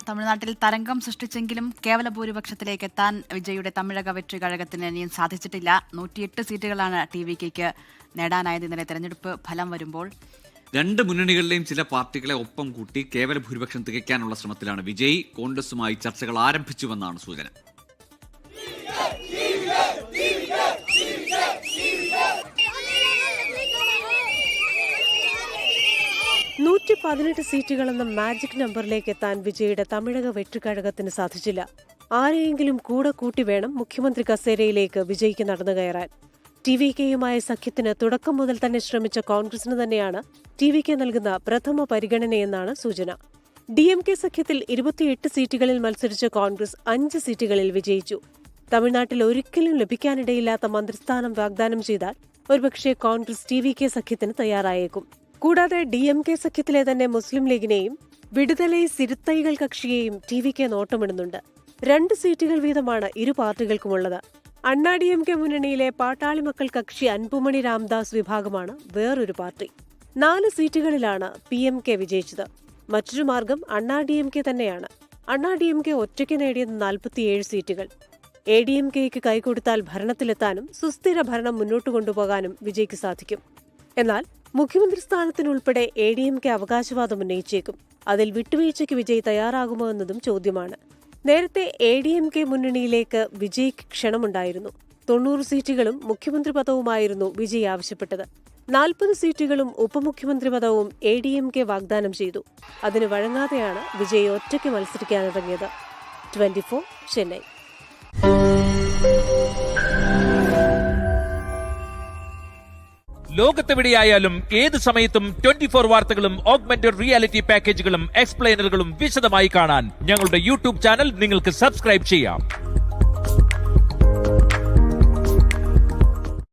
തമിഴ്നാട്ടിൽ തരംഗം സൃഷ്ടിച്ചെങ്കിലും കേവല ഭൂരിപക്ഷത്തിലേക്ക് എത്താൻ വിജയുടെ തമിഴക വെற்றி കഴകത്തിന് ഇനിയും സാധിച്ചിട്ടില്ല. 108 സീറ്റുകളാണ് TVKയ്ക്ക് നേടാനായത്. ഇന്നലെ തെരഞ്ഞെടുപ്പ് ഫലം വരുമ്പോൾ രണ്ട് മുന്നണികളിലെയും ചില പാർട്ടികളെ ഒപ്പം കൂട്ടി കേവല ഭൂരിപക്ഷം തികയ്ക്കാനുള്ള ശ്രമത്തിലാണ് വിജയ്. കോൺഗ്രസുമായി ചർച്ചകൾ ആരംഭിച്ചുവെന്നാണ് സൂചന. 118 സീറ്റുകളെന്ന മാജിക് നമ്പറിലേക്ക് എത്താൻ വിജയുടെ തമിഴക വെற்றி കഴകത്തിന് സാധിച്ചില്ല. ആരെയെങ്കിലും കൂടെ കൂട്ടി വേണം മുഖ്യമന്ത്രി കസേരയിലേക്ക് വിജയ്ക്ക് നടന്നു കയറാൻ. TVKയുമായ സഖ്യത്തിന് തുടക്കം മുതൽ തന്നെ ശ്രമിച്ച കോൺഗ്രസിന് തന്നെയാണ് TVK നൽകുന്ന പ്രഥമ പരിഗണനയെന്നാണ് സൂചന. DMK സഖ്യത്തിൽ 28 സീറ്റുകളിൽ മത്സരിച്ച കോൺഗ്രസ് 5 സീറ്റുകളിൽ വിജയിച്ചു. തമിഴ്നാട്ടിൽ ഒരിക്കലും ലഭിക്കാനിടയില്ലാത്ത മന്ത്രിസ്ഥാനം വാഗ്ദാനം ചെയ്താൽ ഒരുപക്ഷെ കോൺഗ്രസ് TVK സഖ്യത്തിന് തയ്യാറായേക്കും. കൂടാതെ DMK സഖ്യത്തിലെ തന്നെ മുസ്ലിം ലീഗിനെയും വിടുതലൈ സിരുത്തൈകൾ കക്ഷിയെയും TVK നോട്ടമിടുന്നുണ്ട്. 2 സീറ്റുകൾ വീതമാണ് ഇരു പാർട്ടികൾക്കുമുള്ളത്. അണ്ണാ DMK മുന്നണിയിലെ പാട്ടാളി മക്കൾ കക്ഷി അൻപുമണി രാംദാസ് വിഭാഗമാണ് വേറൊരു പാർട്ടി. 4 സീറ്റുകളിലാണ് PMK വിജയിച്ചത്. മറ്റൊരു മാർഗം അണ്ണാ DMK തന്നെയാണ്. അണ്ണാ DMK ഒറ്റയ്ക്ക് നേടിയത് 47 സീറ്റുകൾ. ADMKയ്ക്ക് കൈകൊടുത്താൽ ഭരണത്തിലെത്താനും സുസ്ഥിര ഭരണം മുന്നോട്ട് കൊണ്ടുപോകാനും വിജയ്ക്ക് സാധിക്കും. എന്നാൽ മുഖ്യമന്ത്രി സ്ഥാനത്തിനുൾപ്പെടെ ADMK അവകാശവാദം ഉന്നയിച്ചേക്കും. അതിൽ വിട്ടുവീഴ്ചയ്ക്ക് വിജയ് തയ്യാറാകുമോ എന്നതും ചോദ്യമാണ്. നേരത്തെ ADMK മുന്നണിയിലേക്ക് വിജയ്ക്ക് ക്ഷണമുണ്ടായിരുന്നു. 90 സീറ്റുകളും മുഖ്യമന്ത്രി പദവുമായിരുന്നു വിജയ് ആവശ്യപ്പെട്ടത്. 40 സീറ്റുകളും ഉപമുഖ്യമന്ത്രി പദവും ADMK വാഗ്ദാനം ചെയ്തു. അതിന് വഴങ്ങാതെയാണ് വിജയ് ഒറ്റയ്ക്ക് മത്സരിക്കാനിറങ്ങിയത്. 24 ചെന്നൈ. ലോകത്തെവിടെയായാലും ഏത് സമയത്തും 24 വാർത്തകളും ഓഗ്മെന്റഡ് റിയാലിറ്റി പാക്കേജുകളും എക്സ്പ്ലെയിനറുകളും വിശദമായി കാണാൻ ഞങ്ങളുടെ YouTube ചാനൽ നിങ്ങൾക്ക് സബ്സ്ക്രൈബ് ചെയ്യാം.